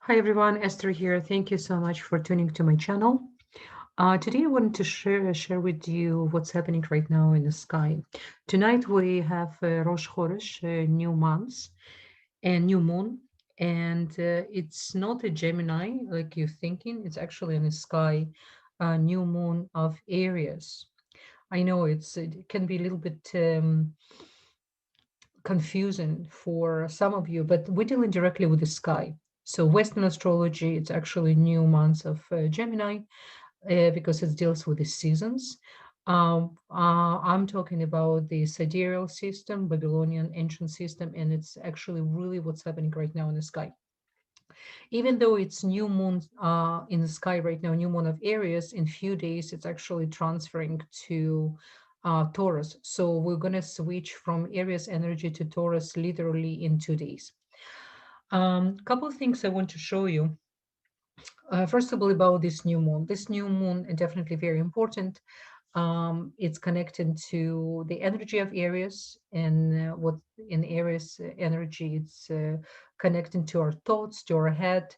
Hi everyone, Esther here. Thank you so much for tuning to my channel. Today I wanted to share with you what's happening right now in the sky. Tonight we have Rosh Chodesh, new months and new moon, and it's not a Gemini like you're thinking. It's actually in the sky, new moon of Aries. I know it can be a little bit confusing for some of you, but we're dealing directly with the sky. So Western astrology, it's actually new months of Gemini because it deals with the seasons. I'm talking about the sidereal system, Babylonian ancient system, and it's actually really what's happening right now in the sky. Even though it's new moon in the sky right now, new moon of Aries, in few days, it's actually transferring to Taurus. So we're going to switch from Aries energy to Taurus literally in 2 days. Couple of things I want to show you. First of all, about this new moon. This new moon is definitely very important. It's connected to the energy of Aries, and what in Aries energy, it's connecting to our thoughts, to our head,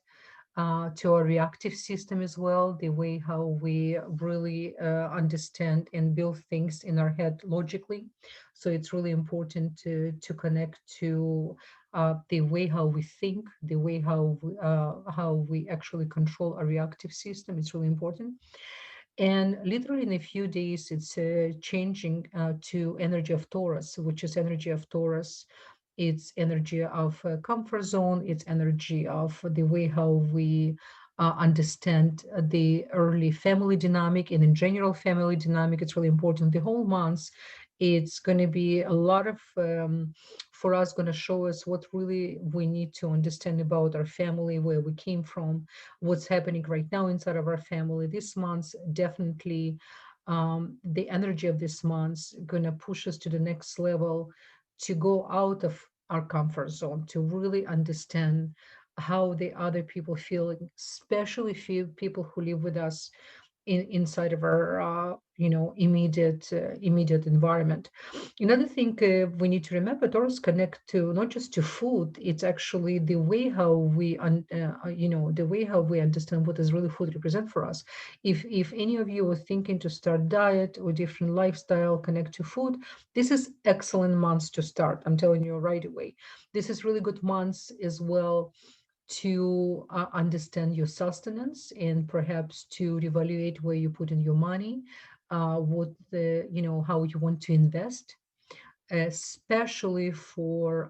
to our reactive system as well, the way how we really understand and build things in our head logically. So it's really important to connect to the way how we think, the way how we actually control our reactive system. It's really important. And literally in a few days, it's changing to energy of Taurus, which is energy of Taurus. It's energy of comfort zone. It's energy of the way how we understand the early family dynamic and in general family dynamic. It's really important. The whole month, it's going to be a lot of for us, going to show us what really we need to understand about our family, where we came from, what's happening right now inside of our family. This month, definitely, the energy of this month gonna push us to the next level, to go out of our comfort zone, to really understand how the other people feel, especially people who live with us inside of our immediate environment. Another thing we need to remember, Taurus connect to not just to food. It's actually the way how the way how we understand what does really food represent for us. If any of you are thinking to start diet or different lifestyle connect to food, this is excellent months to start. I'm telling you right away. This is really good months as well to understand your sustenance and perhaps to evaluate where you put in your money, what the, how you want to invest, especially for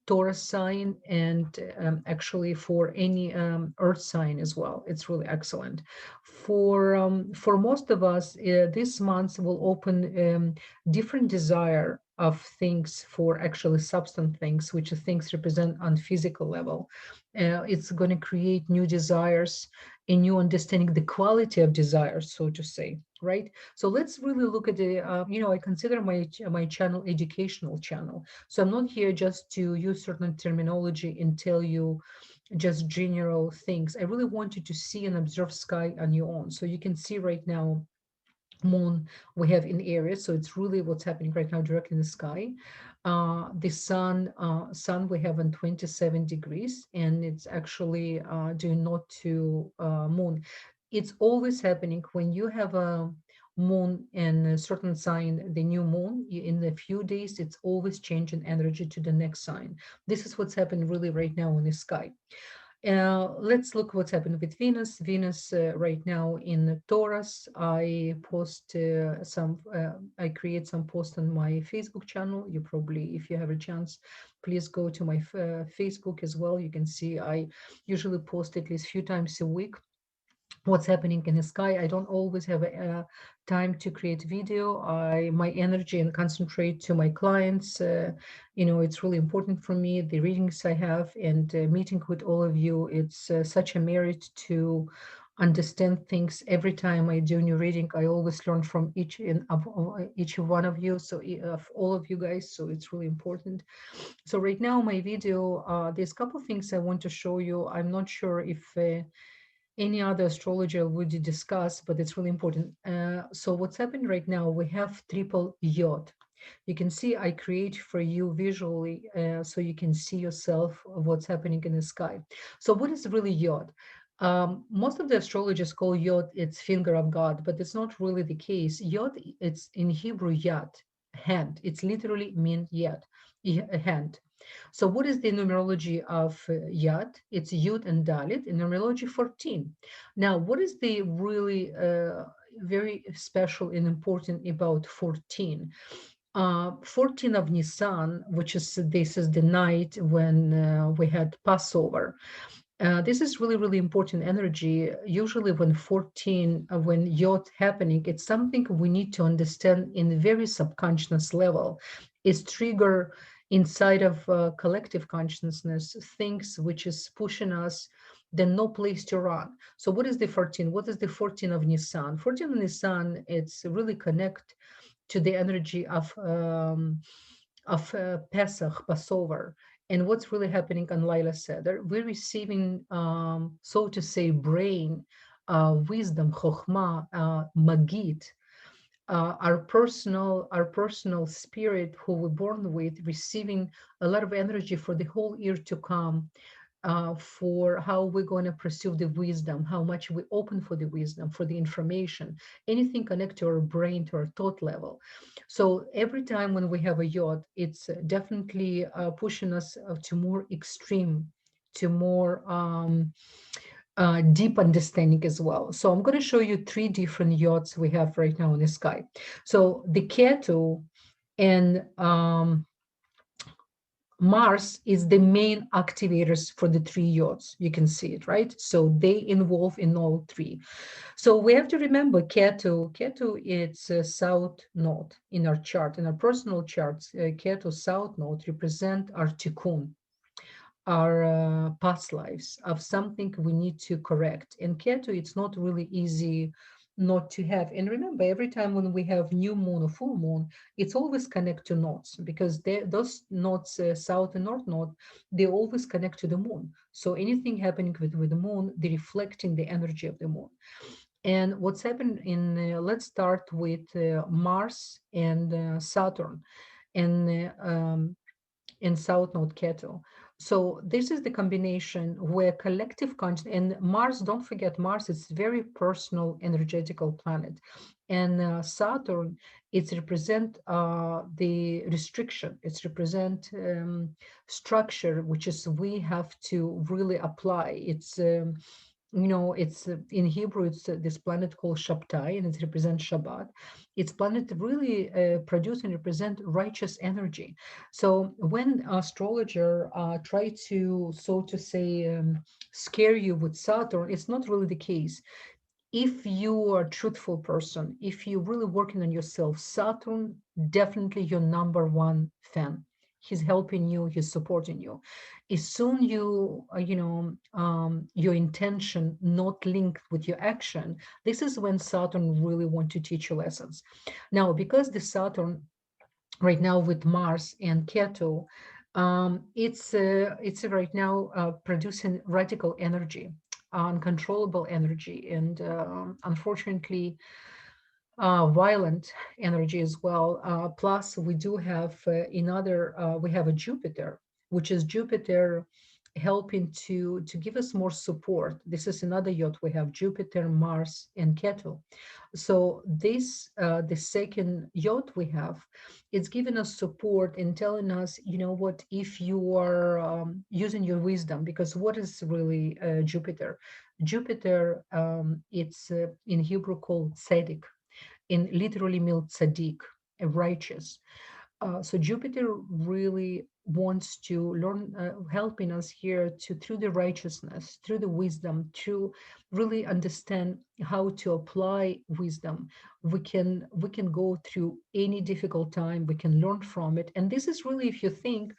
Taurus sign and actually for any Earth sign as well. It's really excellent. For most of us, this month will open different desire of things for actually substance things, which things represent on physical level. It's going to create new desires and new understanding the quality of desires, so to say, right? So let's really look at the, I consider my channel educational channel. So I'm not here just to use certain terminology and tell you just general things. I really want you to see and observe sky on your own. So you can see right now moon we have in Aries, so it's really what's happening right now directly in the sky. The sun we have on 27 degrees, and it's actually due not to moon. It's always happening when you have a moon in a certain sign, the new moon in a few days, it's always changing energy to the next sign. This is what's happening really right now in the sky. Let's look what's happened with Venus. Venus right now in Taurus. I create some posts on my Facebook channel. You probably, if you have a chance, please go to my Facebook as well. You can see I usually post at least a few times a week what's happening in the sky. I don't always have a time to create video. My energy and concentrate to my clients. It's really important for me, the readings I have and meeting with all of you. It's such a merit to understand things. Every time I do new reading, I always learn from each one of you, so of all of you guys. So it's really important. So right now my video, there's a couple of things I want to show you. I'm not sure if any other astrologer would discuss, but it's really important. So what's happening right now, we have triple Yod. You can see I create for you visually so you can see yourself what's happening in the sky. So what is really Yod? Most of the astrologers call Yod its finger of God, but it's not really the case. Yod, it's in Hebrew Yad, hand. It's literally mean Yad, hand. So what is the numerology of Yad? It's Yud and Dalit, in numerology 14. Now, what is the really very special and important about 14? 14 of Nisan, which is this is the night when we had Passover. This is really, really important energy. Usually when 14, when Yod happening, it's something we need to understand in very subconscious level. Is trigger inside of collective consciousness, things which is pushing us, then no place to run. So what is the 14? What is the 14 of Nisan? 14 of Nisan, it's really connect to the energy of Pesach, Passover. And what's really happening on Laila Seder? We're receiving, so to say, brain, wisdom, chokhmah, magid, our personal spirit who we're born with, receiving a lot of energy for the whole year to come, for how we're going to pursue the wisdom, how much we open for the wisdom, for the information, anything connect to our brain, to our thought level. So every time when we have a Yod, it's definitely pushing us to more extreme, to more deep understanding as well. So I'm going to show you three different Yods we have right now in the sky. So the Ketu and Mars is the main activators for the three Yods. You can see it, right? So they involve in all three. So we have to remember Ketu, it's a south node in our chart. In our personal charts, Ketu south node represent our tikkun, our past lives of something we need to correct. And Ketu, it's not really easy not to have. And remember, every time when we have new moon or full moon, it's always connect to nodes because those nodes, south and north node, they always connect to the moon. So anything happening with the moon, they're reflecting the energy of the moon. And what's happened in, let's start with Mars and Saturn and in South Node Ketu. So this is the combination where collective conscious, and Mars, don't forget, Mars is very personal, energetical planet. And Saturn, it's represent the restriction. It's represent structure, which is we have to really apply. It's in Hebrew, it's this planet called Shabtai, and it represents Shabbat. It's planet really produce and represent righteous energy. So when astrologer try to, so to say, scare you with Saturn, it's not really the case. If you are a truthful person, if you're really working on yourself, Saturn definitely your number one fan. He's helping you, he's supporting you. As soon your intention not linked with your action, this is when Saturn really want to teach you lessons. Now, because the Saturn right now with Mars and Ketu, it's right now producing radical energy, uncontrollable energy, and unfortunately violent energy as well. Plus, we do have we have a Jupiter, which is Jupiter helping to give us more support. This is another Yod. We have Jupiter, Mars, and Ketu. So this, the second Yod we have, it's giving us support and telling us, you know what, if you are using your wisdom, because what is really Jupiter? Jupiter, it's in Hebrew called tzedek, in literally means tzaddik, righteous. So Jupiter really wants to learn, helping us here to, through the righteousness, through the wisdom, to really understand how to apply wisdom. We can go through any difficult time. We can learn from it, and this is really, if you think,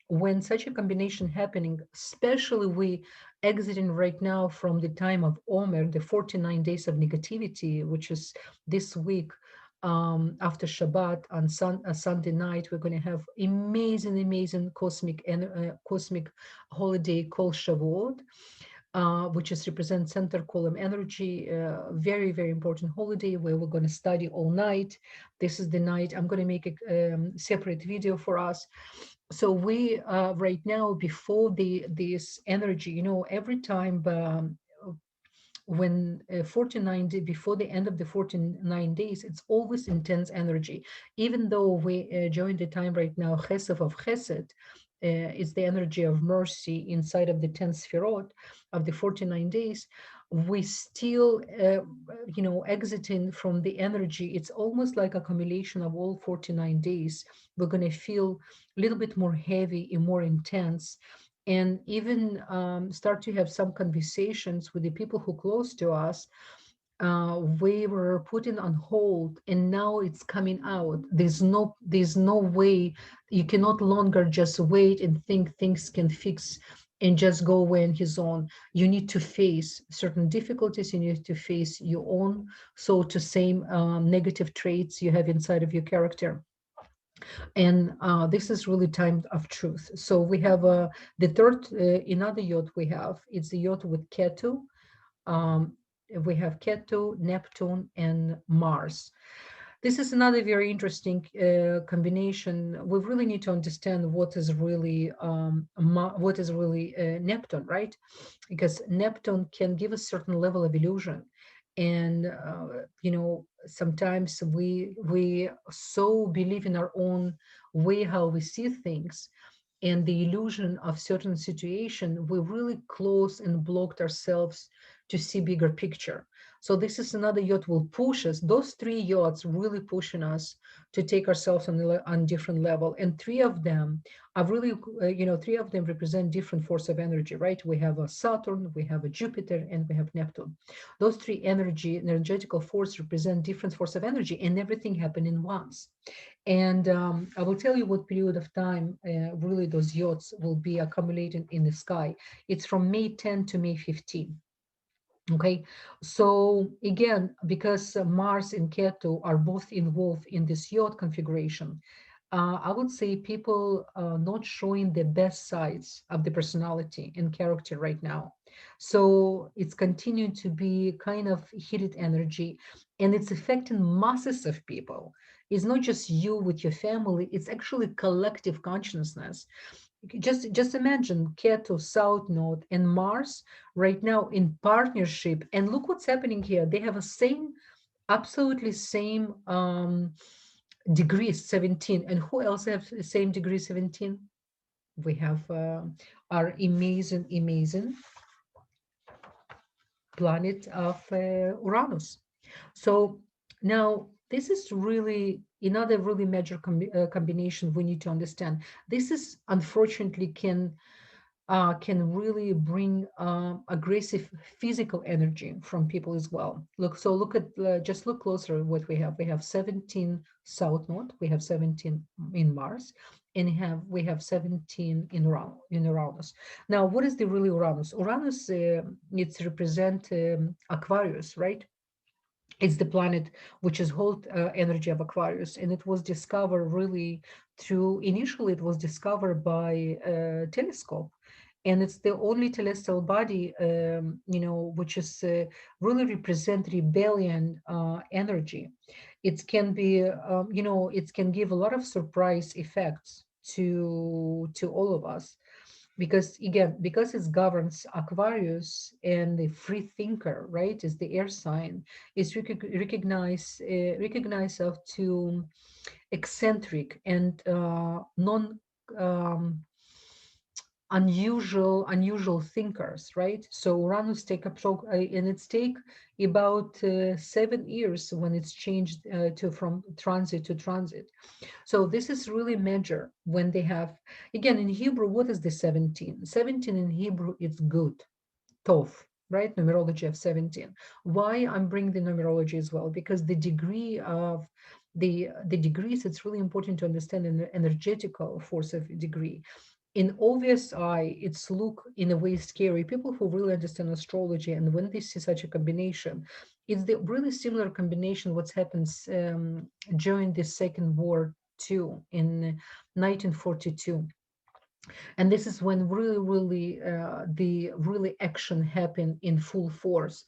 when such a combination happening, especially we exiting right now from the time of OMER, the 49 days of negativity, which is this week, after Shabbat on Sunday night, we're going to have amazing cosmic holiday called Shavuot. which is represent center column energy. Very, very important holiday where we're going to study all night. This is the night. I'm going to make a separate video for us. So we right now, before this energy, every time when 49 before the end of the 49 days, it's always intense energy. Even though we join the time right now, Chesed of Chesed, is the energy of mercy inside of the 10 Sefirot of the 49 days, we still, exiting from the energy. It's almost like accumulation of all 49 days. We're going to feel a little bit more heavy and more intense, and even start to have some conversations with the people who close to us. We were putting on hold, and now it's coming out. There's no way. You cannot longer just wait and think things can fix and just go away on his own. You need to face certain difficulties. You need to face your own, so to same negative traits you have inside of your character. And this is really time of truth. So we have the third, another Yod we have, it's the Yod with Ketu. Um, we have Ketu, Neptune, and Mars. This is another very interesting combination. We really need to understand what is really Neptune, right? Because Neptune can give a certain level of illusion, and sometimes we so believe in our own way how we see things, and the illusion of certain situation, we really close and blocked ourselves to see bigger picture. So this is another yacht will push us. Those three yachts really pushing us to take ourselves on different level. And three of them are really, three of them represent different force of energy, right? We have a Saturn, we have a Jupiter, and we have Neptune. Those three energetical force represent different force of energy, and everything happening once. And I will tell you what period of time really those yachts will be accumulating in the sky. It's from May 10 to May 15. Okay, so again, because Mars and Ketu are both involved in this yacht configuration, I would say people not showing the best sides of the personality and character right now. So it's continuing to be kind of heated energy, and it's affecting masses of people. It's not just you with your family, it's actually collective consciousness. Just imagine Ketu, South Node, and Mars right now in partnership. And look what's happening here. They have a same, absolutely same degree 17. And who else have the same degree 17? We have our amazing planet of Uranus. So now this is really another really major combination we need to understand. This is unfortunately can really bring aggressive physical energy from people as well. Look at just look closer at what we have. We have 17 South Node, we have 17 in Mars, and we have 17 in Uranus. Now, what is the really Uranus? Uranus, it's represent Aquarius, right? It's the planet which is hold energy of Aquarius, and it was discovered really initially it was discovered by telescope, and it's the only celestial body, which is really represent rebellion energy. It can be, it can give a lot of surprise effects to all of us, because again, because it governs Aquarius and the free thinker, right, is the air sign, is recognized of to eccentric and non um, unusual thinkers, right? So Uranus take and it's take about 7 years when it's changed to from transit to transit. So this is really major when they have, again, in Hebrew, what is the 17? 17 in Hebrew, it's good, tov, right? Numerology of 17. Why I'm bringing the numerology as well? Because the degree of the degrees, it's really important to understand an energetical force of degree. In obvious eye, it's look in a way scary. People who really understand astrology, and when they see such a combination, it's the really similar combination what happens during the Second War too in 1942. And this is when really the really action happen in full force.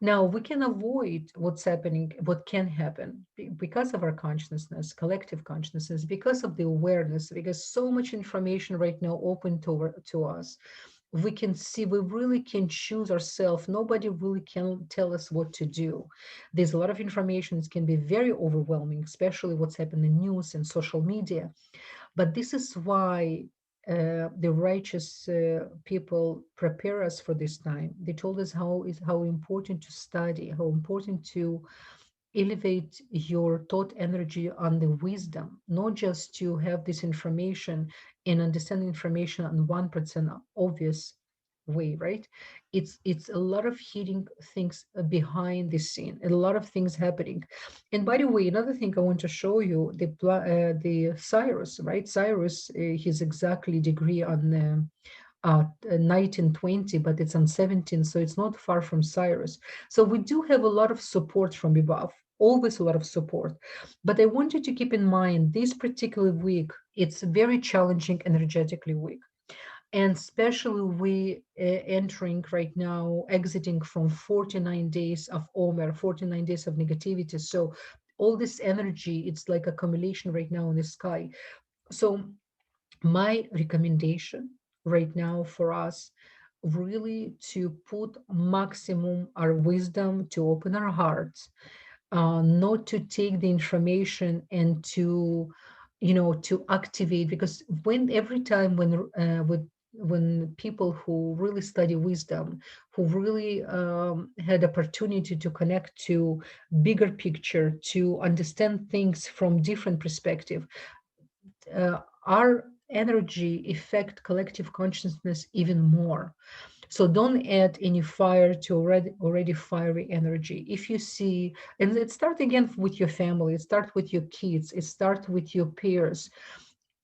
Now we can avoid what's happening, what can happen because of our consciousness, collective consciousness, because of the awareness, because so much information right now open to us. We can see, we really can choose ourselves. Nobody really can tell us what to do. There's a lot of information. It can be very overwhelming, especially what's happening in news and social media. But this is why the righteous people prepare us for this time. They told us how important to study, how important to elevate your thought energy on the wisdom, not just to have this information and understand information on 1% obvious way, right? It's a lot of hidden things behind the scene, a lot of things happening. And by the way, another thing I want to show you, the Cyrus, right? Cyrus, his exactly degree on 1920, but it's on 17, so it's not far from Cyrus. So we do have a lot of support from above, always a lot of support. But I want you to keep in mind this particular week, it's very challenging energetically week. And especially we entering right now, exiting from 49 days of OMER, 49 days of negativity. So all this energy, it's like accumulation right now in the sky. So my recommendation right now for us really to put maximum our wisdom, to open our hearts, not to take the information and to, to activate. Because when every time when people who really study wisdom, who really had opportunity to connect to bigger picture, to understand things from different perspective, our energy affect collective consciousness even more. So don't add any fire to already fiery energy. If you see, and it start again with your family, it start with your kids, it start with your peers.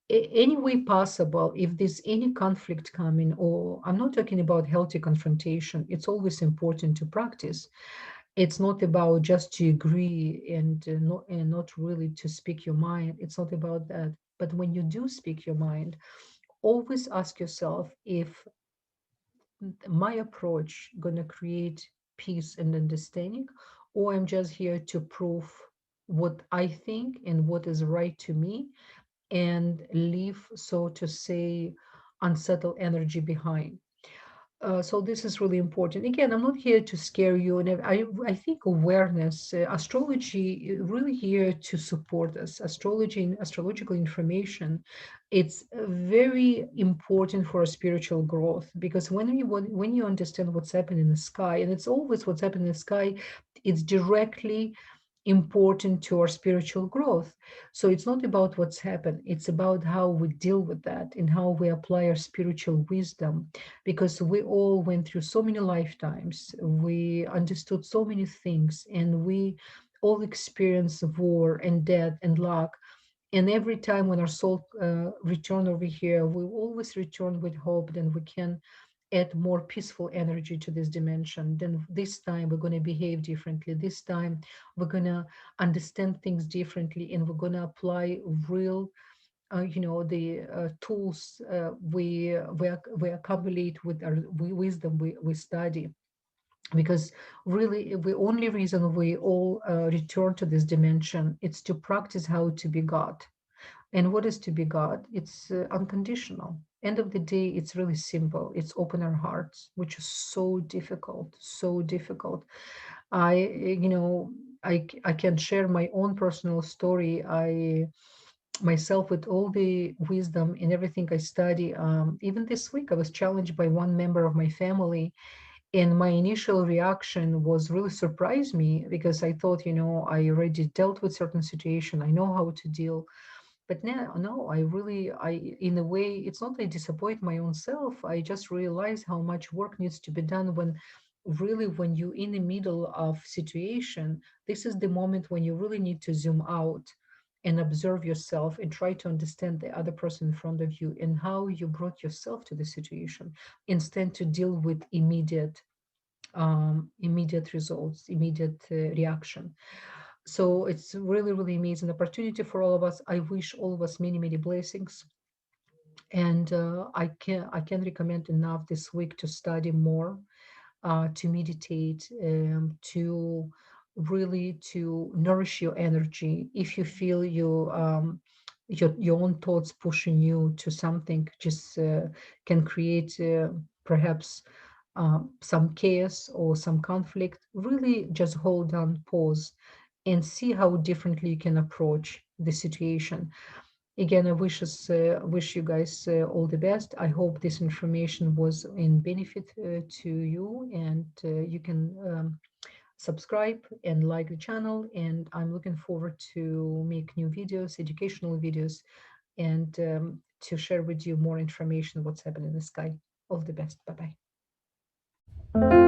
Any way possible, if there's any conflict coming, or I'm not talking about healthy confrontation, it's always important to practice. It's not about just to agree and not really to speak your mind. It's not about that. But when you do speak your mind, always ask yourself if my approach going to create peace and understanding, or I'm just here to prove what I think and what is right to me, and leave, so to say, unsettled energy behind. So this is really important. Again, I'm not here to scare you, and I think awareness, astrology, really here to support us. Astrology and astrological information, it's very important for our spiritual growth, because when you understand what's happening in the sky, and it's always what's happening in the sky, it's directly important to our spiritual growth. So it's not about what's happened, it's about how we deal with that and how we apply our spiritual wisdom, because we all went through so many lifetimes, we understood so many things, and we all experience war and death and luck. And every time when our soul return over here, we always return with hope that we can add more peaceful energy to this dimension. Then this time we're going to behave differently. This time we're going to understand things differently, and we're going to apply real the tools we accumulate with our wisdom we study. Because really the only reason we all return to this dimension, it's to practice how to be God. And what is to be God? It's unconditional. End of the day, it's really simple. It's open our hearts, which is so difficult, so difficult. I, I can share my own personal story. I myself, with all the wisdom and everything I study. Even this week, I was challenged by one member of my family, and my initial reaction was really surprised me, because I thought, I already dealt with certain situation. I know how to deal. But now, no, in a way, it's not I disappoint my own self. I just realize how much work needs to be done when really when you're in the middle of situation. This is the moment when you really need to zoom out and observe yourself and try to understand the other person in front of you and how you brought yourself to the situation, instead to deal with immediate results, immediate reaction. So it's really, really amazing opportunity for all of us. I wish all of us many, many blessings. And I can recommend enough this week to study more, to meditate, to really to nourish your energy. If you feel your own thoughts pushing you to something, just can create perhaps some chaos or some conflict, really just hold on, pause, and see how differently you can approach the situation. Again, I wish you guys all the best. I hope this information was in benefit to you, and you can subscribe and like the channel. And I'm looking forward to make new videos, educational videos, and to share with you more information what's happening in the sky. All the best. Bye bye.